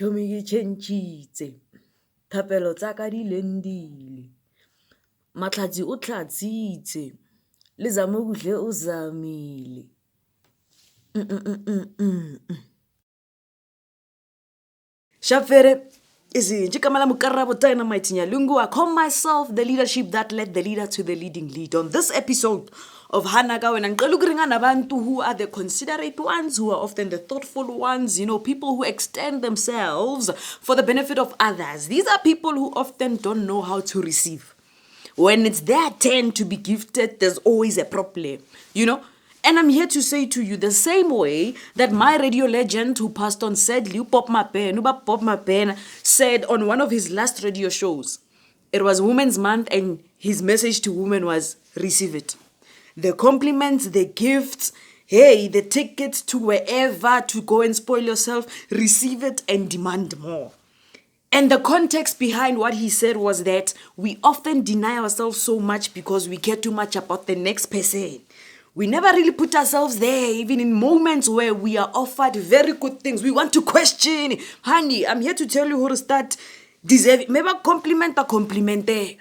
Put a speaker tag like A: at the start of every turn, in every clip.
A: Chomi ke tšhentšhitse, thapelo tsa ka di lendile, matlhatsi o tlhatsitse, le zamokuhle o zamile. Shafere, izinje kamala mukarabo dynamite nyalungu. I call myself the leadership that led the leader to the leading lead. On this episode of Hanaga wena ngicela ukuringa nabantu who are the considerate ones, who are often the thoughtful ones, people who extend themselves for the benefit of others. These are people who often don't know how to receive. When it's their turn to be gifted, there's always a problem, And I'm here to say to you, the same way that my radio legend who passed on sadly, Bob Mapen, said on one of his last radio shows, it was Women's Month and his message to women was, receive it. The compliments, the gifts, hey, the tickets to wherever to go and spoil yourself, receive it and demand more. And the context behind what he said was that we often deny ourselves so much because we care too much about the next person. We never really put ourselves there, even in moments where we are offered very good things. We want to question. Honey, I'm here to tell you how to start deserving. Maybe compliment. Maybe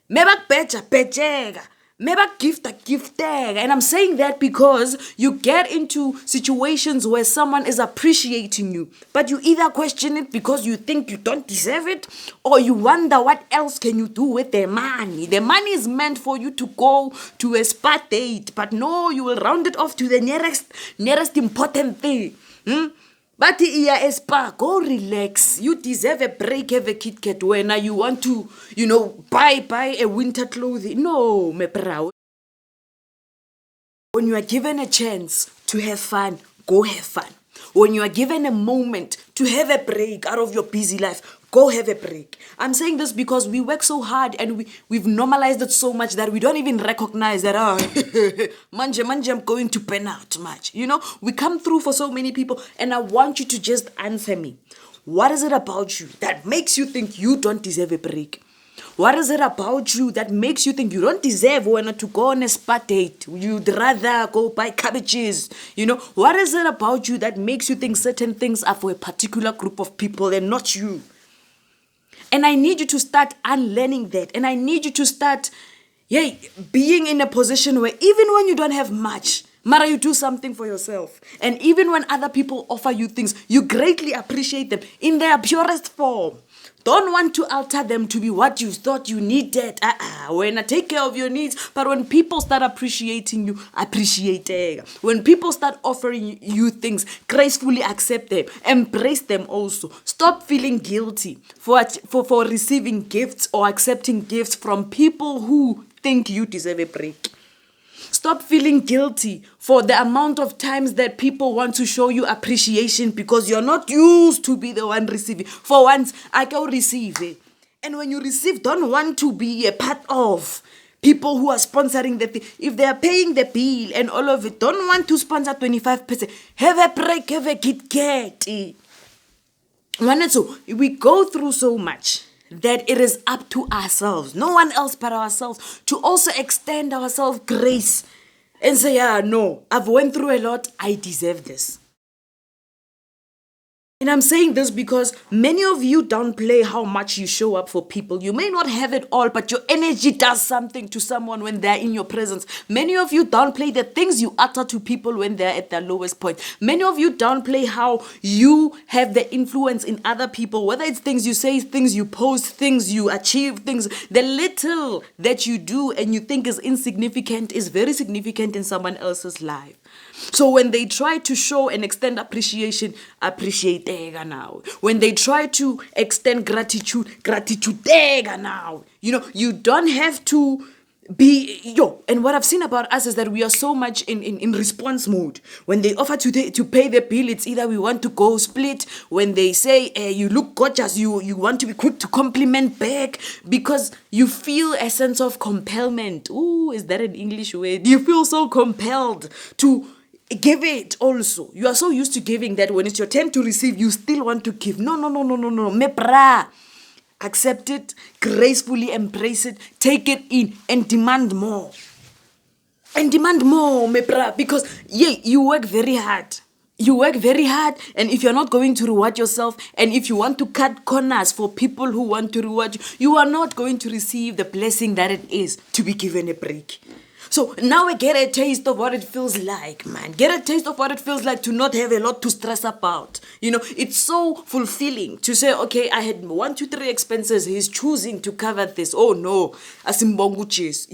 A: pecha. Maybe gift. And I'm saying that because you get into situations where someone is appreciating you, but you either question it because you think you don't deserve it, or you wonder what else can you do with the money. The money is meant for you to go to a spa date, but no, you will round it off to the nearest important thing. But a spa, go relax. You deserve a break, have a Kit Kat when you want to, buy a winter clothing. No, me proud. When you are given a chance to have fun, go have fun. When you are given a moment to have a break out of your busy life, go have a break. I'm saying this because we work so hard and we've normalized it so much that we don't even recognize that, manje, I'm going to pen out much. We come through for so many people, and I want you to just answer me. What is it about you that makes you think you don't deserve a break? What is it about you that makes you think you don't deserve to go on a spa date? You'd rather go buy cabbages. What is it about you that makes you think certain things are for a particular group of people and not you? And I need you to start unlearning that. And I need you to start being in a position where even when you don't have much, Mara, you do something for yourself. And even when other people offer you things, you greatly appreciate them in their purest form. Don't want to alter them to be what you thought you needed. When I take care of your needs. But when people start appreciating you, appreciate it. When people start offering you things, gracefully accept them. Embrace them also. Stop feeling guilty for receiving gifts or accepting gifts from people who think you deserve a break. Stop feeling guilty for the amount of times that people want to show you appreciation because you're not used to be the one receiving. For once, I can receive it. And when you receive, don't want to be a part of people who are sponsoring the thing. If they are paying the bill and all of it, don't want to sponsor 25%. Have a break, have a Kit Kat. We go through so much that it is up to ourselves, no one else but ourselves, to also extend ourselves grace and say, no, I've went through a lot, I deserve this. And I'm saying this because many of you downplay how much you show up for people. You may not have it all, but your energy does something to someone when they're in your presence. Many of you downplay the things you utter to people when they're at their lowest point. Many of you downplay how you have the influence in other people, whether it's things you say, things you post, things you achieve, things. The little that you do and you think is insignificant is very significant in someone else's life. So when they try to show and extend appreciation, appreciate now. When they try to extend gratitude now. You don't have to be and what I've seen about us is that we are so much in response mode. When they offer to pay the bill, it's either we want to go split. When they say you look gorgeous, you want to be quick to compliment back because you feel a sense of compellment. Ooh, is that an English word? You feel so compelled to give it also. You are so used to giving that when it's your turn to receive, you still want to give. No. Me bra. Accept it, gracefully embrace it, take it in, and demand more. Me bra. Because, you work very hard. you work very hard, and if you're not going to reward yourself, and if you want to cut corners for people who want to reward you, you are not going to receive the blessing that it is to be given a break. So now I get a taste of what it feels like, man. Get a taste of what it feels like to not have a lot to stress about. It's so fulfilling to say, okay, I had 1, 2, 3 expenses. He's choosing to cover this. Oh no, asimbonguchis,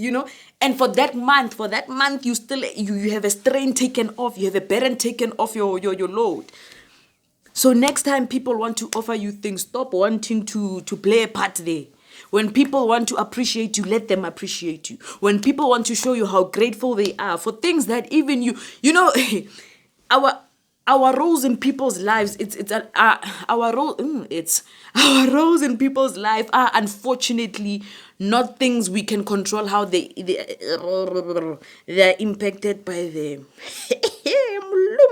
A: And for that month, you have a strain taken off. You have a burden taken off your load. So next time people want to offer you things, stop wanting to play a part there. When people want to appreciate you, let them appreciate you. When people want to show you how grateful they are for things that even our roles in people's lives, our roles in people's life are unfortunately not things we can control how they're impacted by them.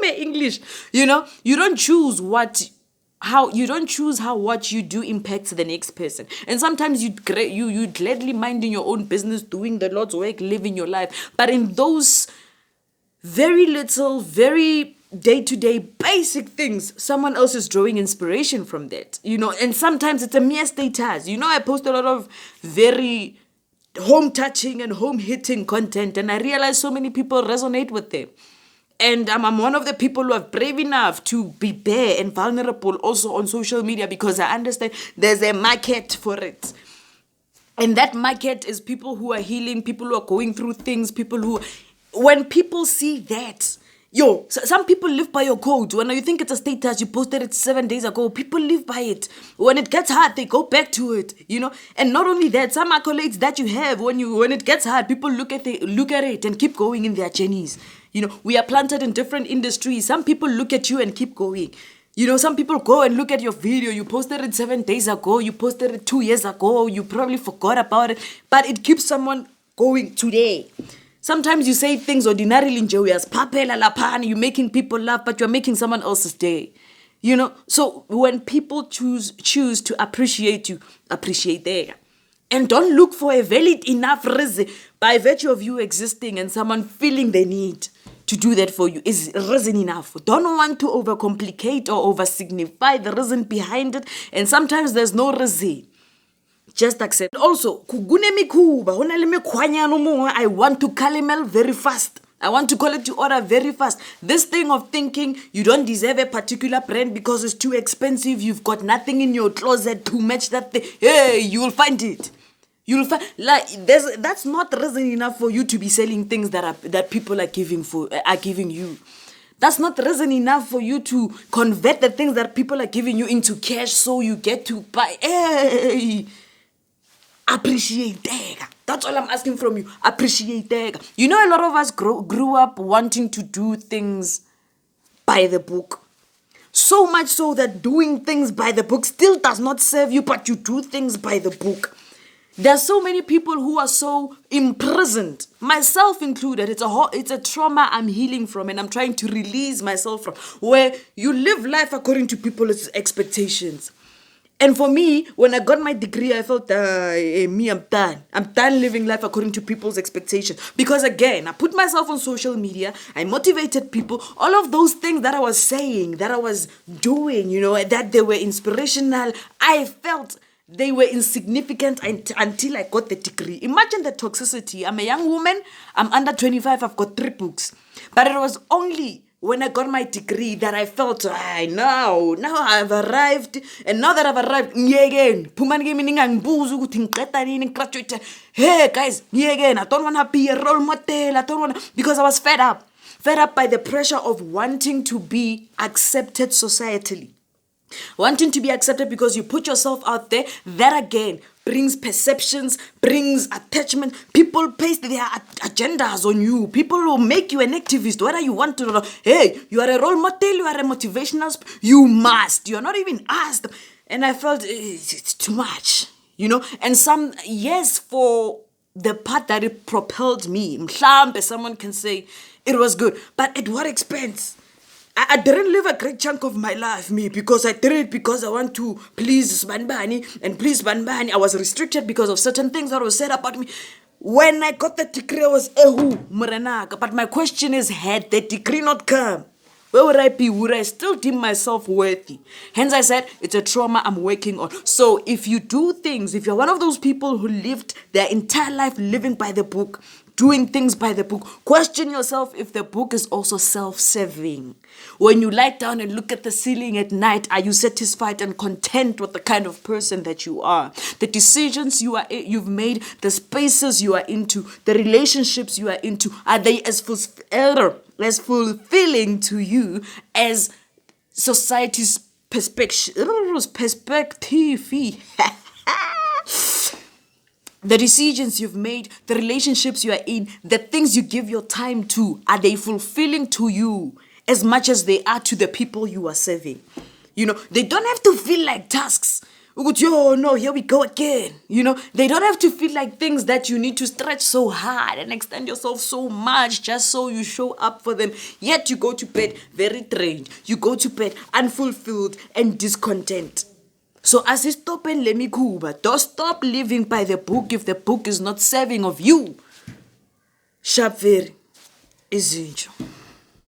A: English, you don't choose how what you do impacts the next person. And sometimes you gladly minding your own business, doing the Lord's work, living your life. But in those very little, very day-to-day basic things, someone else is drawing inspiration from that. And sometimes it's a mere status. I post a lot of very home-touching and home-hitting content, and I realize so many people resonate with them. And I'm one of the people who are brave enough to be bare and vulnerable also on social media, because I understand there's a market for it. And that market is people who are healing, people who are going through things, when people see that, some people live by your code. When you think it's a status, you posted it 7 days ago, people live by it. When it gets hard, they go back to it, And not only that, some accolades that you have, when it gets hard, people look at it and keep going in their journeys. We are planted in different industries. Some people look at you and keep going. Some people go and look at your video. You posted it 7 days ago. You posted it 2 years ago. You probably forgot about it. But it keeps someone going today. Sometimes you say things ordinarily in joyous, papela lapani, you're making people laugh, but you're making someone else's day. So when people choose to appreciate you, appreciate them. And don't look for a valid enough reason by virtue of you existing and someone feeling the need to do that for you is reason enough. Don't want to overcomplicate or oversignify the reason behind it. And sometimes there's no reason. Just accept. Also, I want to caramel very fast. I want to call it to order very fast. This thing of thinking you don't deserve a particular brand because it's too expensive, you've got nothing in your closet to match that thing. Hey, you will find it. You'll find that's not reason enough for you to be selling things that people are giving you. That's not reason enough for you to convert the things that people are giving you into cash so you get to buy. Hey, appreciate that. That's all I'm asking from you. Appreciate that. A lot of us grew up wanting to do things by the book. So much so that doing things by the book still does not serve you, but you do things by the book. There are so many people who are so imprisoned, myself included. It's a trauma I'm healing from and I'm trying to release myself from, where you live life according to people's expectations. And for me, when I got my degree, I felt, I'm done. I'm done living life according to people's expectations. Because again, I put myself on social media. I motivated people. All of those things that I was saying, that I was doing, that they were inspirational, I felt they were insignificant until I got the degree. Imagine the toxicity. I'm a young woman. I'm under 25. I've got 3 books. But it was only when I got my degree that I felt, now I've arrived. And now that I've arrived, hey guys, I don't want to be a role model. Because I was fed up by the pressure of wanting to be accepted societally. Wanting to be accepted because you put yourself out there, that again brings perceptions, brings attachment. People paste their agendas on you. People will make you an activist, whether you want to or not. Hey, you are a role model, you are a motivational, you must. You are not even asked. And I felt it's too much, And yes, for the part that it propelled me, someone can say it was good, but at what expense? I didn't live a great chunk of my life, because I did it because I want to please Sbanbani and please Sbanbani. I was restricted because of certain things that were said about me. When I got the degree, I was Muranaka. But my question is, had the degree not come, Where would I be? Would I still deem myself worthy? Hence I said, it's a trauma I'm working on. So if you do things, if you're one of those people who lived their entire life living by the book, doing things by the book, question yourself if the book is also self-serving. When you lie down and look at the ceiling at night, are you satisfied and content with the kind of person that you are? The decisions you've made, the spaces you are into, the relationships you are into, are they as fulfilling to you as society's perspective? The decisions you've made, the relationships you are in, the things you give your time to, are they fulfilling to you as much as they are to the people you are serving? They don't have to feel like tasks. Oh no, here we go again. They don't have to feel like things that you need to stretch so hard and extend yourself so much just so you show up for them. Yet you go to bed very drained. You go to bed unfulfilled and discontent. So asistop and let me kuba. Don't stop living by the book if the book is not serving of you. Sharp very. Izinjo.